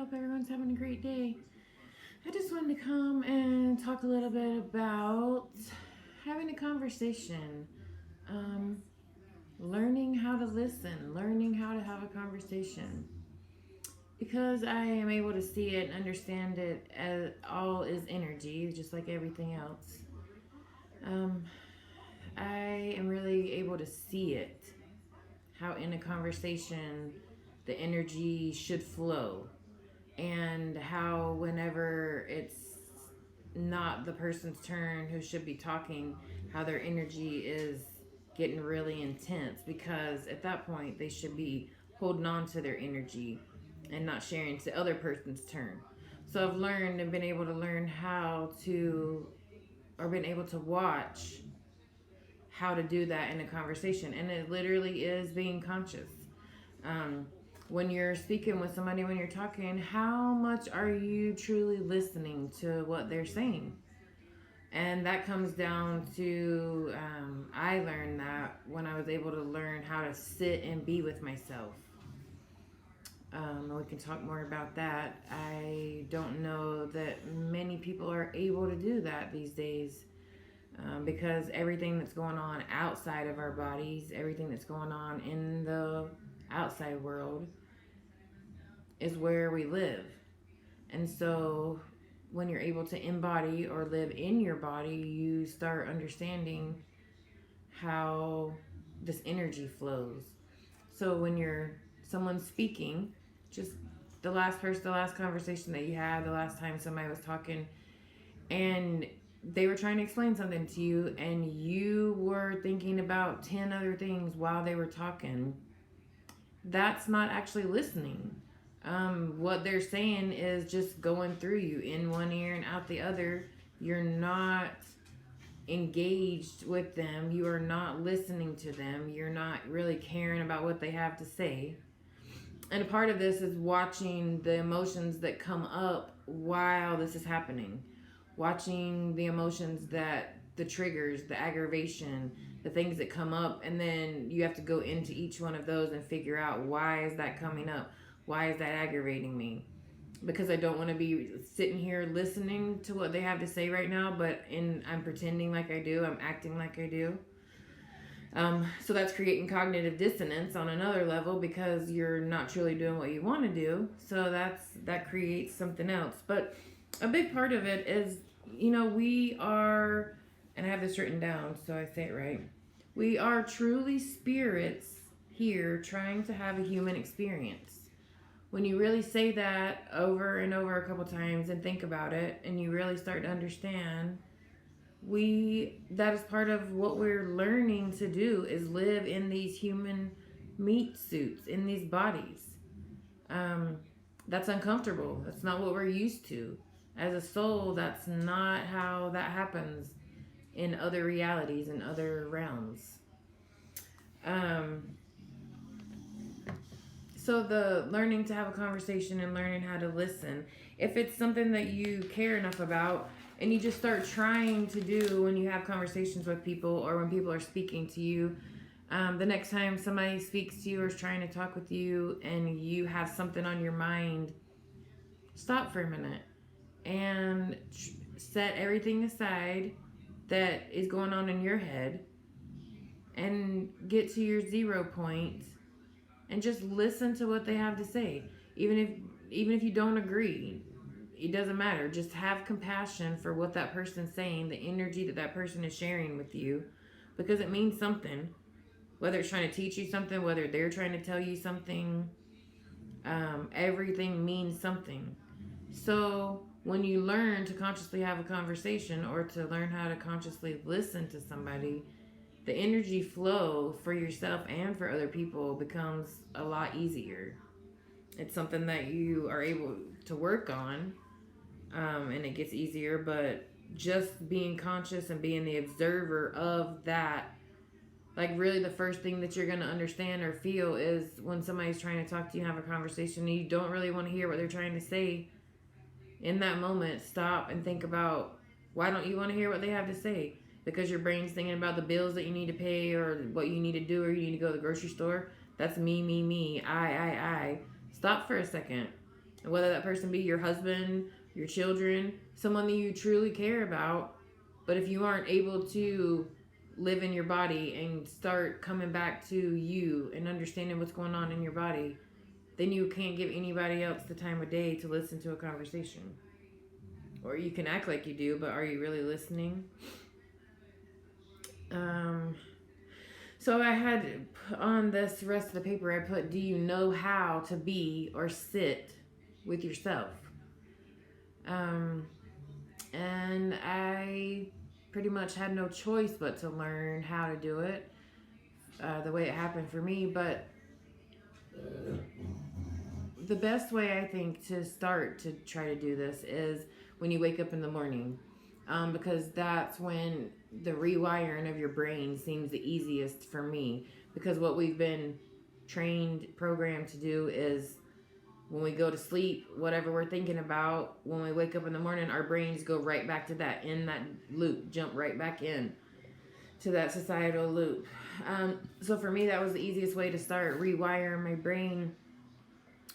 hope everyone's having a great day. I just wanted to come and talk a little bit about having a conversation, um, learning how to listen, learning how to have a conversation. Because I am able to see it and understand it as all is energy, just like everything else. Um, I am really able to see it, how in a conversation the energy should flow and how whenever it's not the person's turn who should be talking, how their energy is getting really intense because at that point they should be holding on to their energy and not sharing to the other person's turn. So I've learned and been able to learn how to, or been able to watch how to do that in a conversation. And it literally is being conscious. Um, when you're speaking with somebody, when you're talking, how much are you truly listening to what they're saying? And that comes down to, I learned that when I was able to learn how to sit and be with myself. And we can talk more about that. I don't know that many people are able to do that these days, because everything that's going on outside of our bodies, everything that's going on in the outside world, is where we live. And so when you're able to embody or live in your body, you start understanding how this energy flows. So when you're someone speaking, just the last conversation that you had, the last time somebody was talking, and they were trying to explain something to you, and you were thinking about 10 other things while they were talking, that's not actually listening. What they're saying is just going through you in one ear and out the other. You're not engaged with them. You are not listening to them. You're not really caring about what they have to say. And a part of this is watching the emotions that come up while this is happening. Watching the emotions that the triggers, the aggravation, the things that come up, and then you have to go into each one of those and figure out, why is that coming up? Why is that aggravating me? Because I don't want to be sitting here listening to what they have to say right now, but I'm pretending like I do. I'm acting like I do. So that's creating cognitive dissonance on another level because you're not truly doing what you want to do. So that creates something else. But a big part of it is, we are, and I have this written down so I say it right. We are truly spirits here trying to have a human experience. When you really say that over and over a couple times and think about it, and you really start to understand, that is part of what we're learning to do, is live in these human meat suits, in these bodies. That's uncomfortable. That's not what we're used to. As a soul, that's not how that happens in other realities, in other realms. So the learning to have a conversation and learning how to listen, if it's something that you care enough about and you just start trying to do when you have conversations with people or when people are speaking to you, the next time somebody speaks to you or is trying to talk with you and you have something on your mind, stop for a minute and set everything aside that is going on in your head and get to your 0 point and just listen to what they have to say. Even if you don't agree, it doesn't matter. Just have compassion for what that person's saying, the energy that person is sharing with you, because it means something. Whether it's trying to teach you something, whether they're trying to tell you something, everything means something. So when you learn to consciously have a conversation or to learn how to consciously listen to somebody, the energy flow for yourself and for other people becomes a lot easier. It's something that you are able to work on, and it gets easier, but just being conscious and being the observer of that, like really the first thing that you're going to understand or feel is when somebody's trying to talk to you and have a conversation and you don't really want to hear what they're trying to say. In that moment, stop and think about, why don't you want to hear what they have to say? Because your brain's thinking about the bills that you need to pay or what you need to do or you need to go to the grocery store. That's me, I. Stop for a second whether that person be your husband, your children, someone that you truly care about. But if you aren't able to live in your body and start coming back to you and understanding what's going on in your body, then you can't give anybody else the time of day to listen to a conversation. Or you can act like you do, but are you really listening? So I had on this rest of the paper, I put, do you know how to be or sit with yourself? And I pretty much had no choice but to learn how to do it the way it happened for me. But the best way I think to start to try to do this is when you wake up in the morning, because that's when the rewiring of your brain seems the easiest for me, because what we've been programmed to do is when we go to sleep, whatever we're thinking about, when we wake up in the morning, our brains go right back to that, in that loop, jump right back in to that societal loop. So for me, that was the easiest way to start rewiring my brain,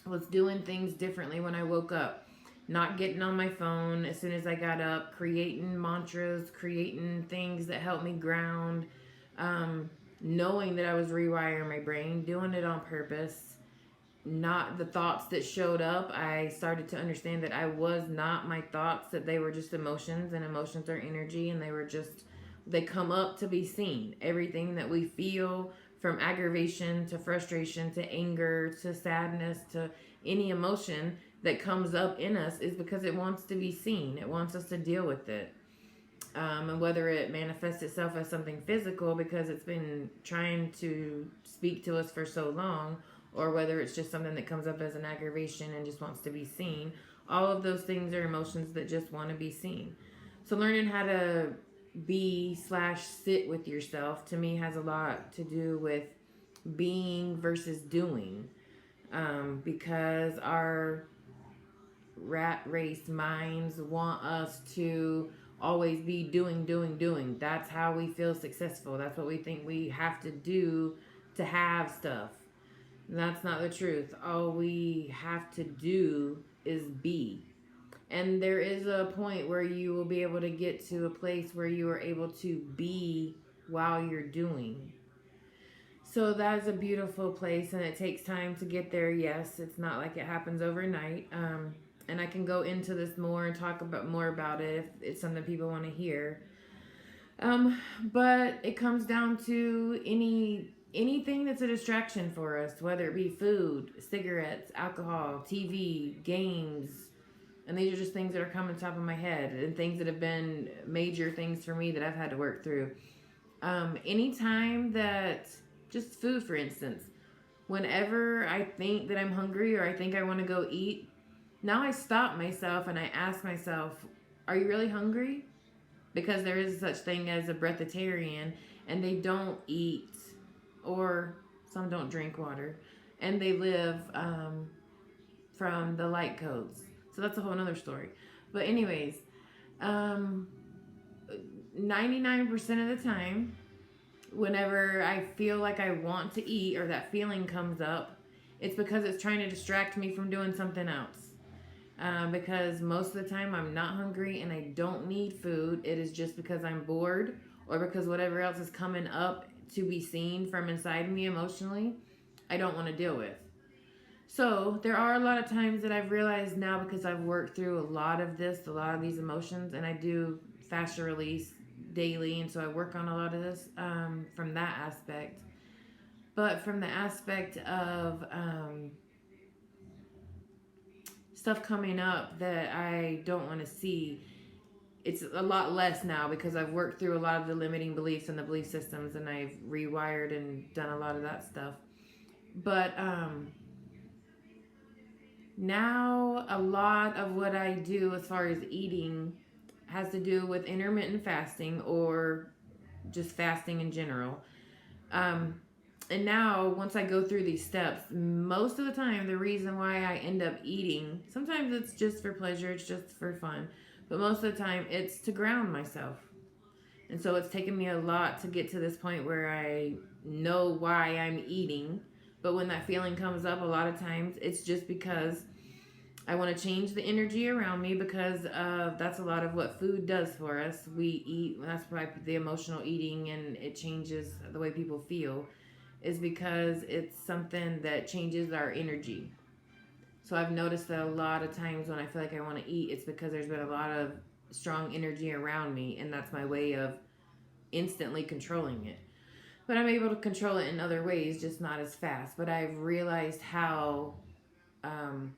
was doing things differently when I woke up. Not getting on my phone as soon as I got up, creating mantras, creating things that help me ground, knowing that I was rewiring my brain, doing it on purpose. Not the thoughts that showed up. I started to understand that I was not my thoughts, that they were just emotions, and emotions are energy, and they come up to be seen. Everything that we feel, from aggravation to frustration to anger to sadness to any emotion that comes up in us, is because it wants to be seen. It wants us to deal with it. And whether it manifests itself as something physical because it's been trying to speak to us for so long, or whether it's just something that comes up as an aggravation and just wants to be seen, all of those things are emotions that just want to be seen. So learning how to be/sit with yourself, to me, has a lot to do with being versus doing, because our rat race minds want us to always be doing. That's how we feel successful. That's what we think we have to do to have stuff. And that's not the truth. All we have to do is be. And there is a point where you will be able to get to a place where you are able to be while you're doing. So that is a beautiful place, and it takes time to get there. Yes, it's not like it happens overnight. And I can go into this more and talk more about it if it's something people want to hear. But it comes down to anything that's a distraction for us, whether it be food, cigarettes, alcohol, TV, games. And these are just things that are coming top of my head, and things that have been major things for me that I've had to work through. Anytime that, just food, for instance, whenever I think that I'm hungry or I think I want to go eat, now I stop myself and I ask myself, are you really hungry? Because there is such thing as a breatharian, and they don't eat, or some don't drink water, and they live from the light codes. So that's a whole nother story. But anyways, 99% of the time, whenever I feel like I want to eat or that feeling comes up, it's because it's trying to distract me from doing something else. Because most of the time I'm not hungry and I don't need food. It is just because I'm bored, or because whatever else is coming up to be seen from inside me emotionally, I don't want to deal with. So there are a lot of times that I've realized now, because I've worked through a lot of these emotions, and I do fascia release daily, and so I work on a lot of this from that aspect. But from the aspect of stuff coming up that I don't want to see, it's a lot less now, because I've worked through a lot of the limiting beliefs and the belief systems, and I've rewired and done a lot of that stuff. But now a lot of what I do as far as eating has to do with intermittent fasting, or just fasting in general. And now, once I go through these steps, most of the time, the reason why I end up eating, sometimes it's just for pleasure, it's just for fun, but most of the time, it's to ground myself. And so it's taken me a lot to get to this point where I know why I'm eating. But when that feeling comes up, a lot of times, it's just because I want to change the energy around me because that's a lot of what food does for us. We eat, that's why the emotional eating and it changes the way people feel, is because it's something that changes our energy. So I've noticed that a lot of times when I feel like I want to eat, it's because there's been a lot of strong energy around me, and that's my way of instantly controlling it. But I'm able to control it in other ways, just not as fast. But I've realized how um,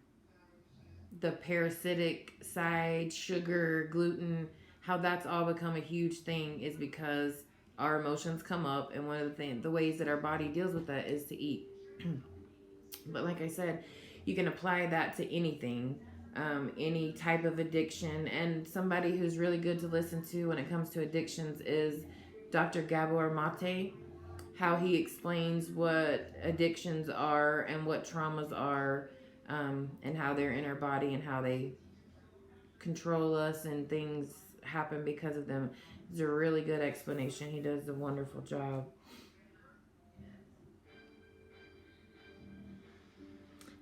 the parasitic side, sugar, gluten, how that's all become a huge thing is because our emotions come up, and one of the ways that our body deals with that is to eat. But like I said, you can apply that to anything, any type of addiction. And somebody who's really good to listen to when it comes to addictions is Dr. Gabor Mate. How he explains what addictions are and what traumas are, and how they're in our body and how they control us and things happen because of them. It's a really good explanation. He does a wonderful job.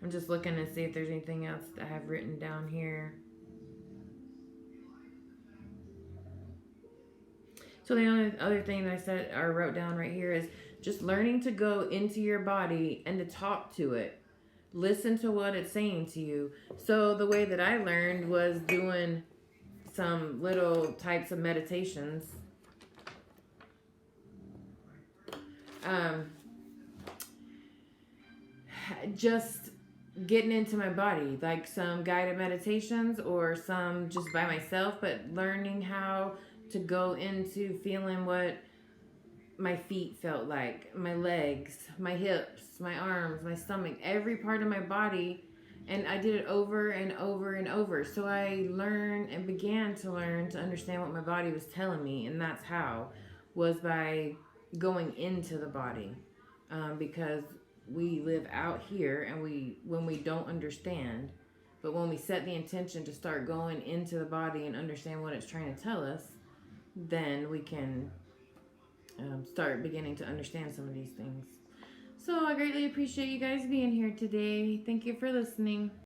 I'm just looking to see if there's anything else that I have written down here. So the only other thing that I said or wrote down right here is just learning to go into your body and to talk to it. Listen to what it's saying to you. So the way that I learned was doing some little types of meditations. Um, just getting into my body, like some guided meditations or some just by myself, but learning how to go into feeling what my feet felt like, my legs, my hips, my arms, my stomach, every part of my body. And I did it over and over and over. So I learned and began to learn to understand what my body was telling me. And that's how, was by going into the body. Because we live out here and when we don't understand, but when we set the intention to start going into the body and understand what it's trying to tell us, then we can start beginning to understand some of these things. So I greatly appreciate you guys being here today. Thank you for listening.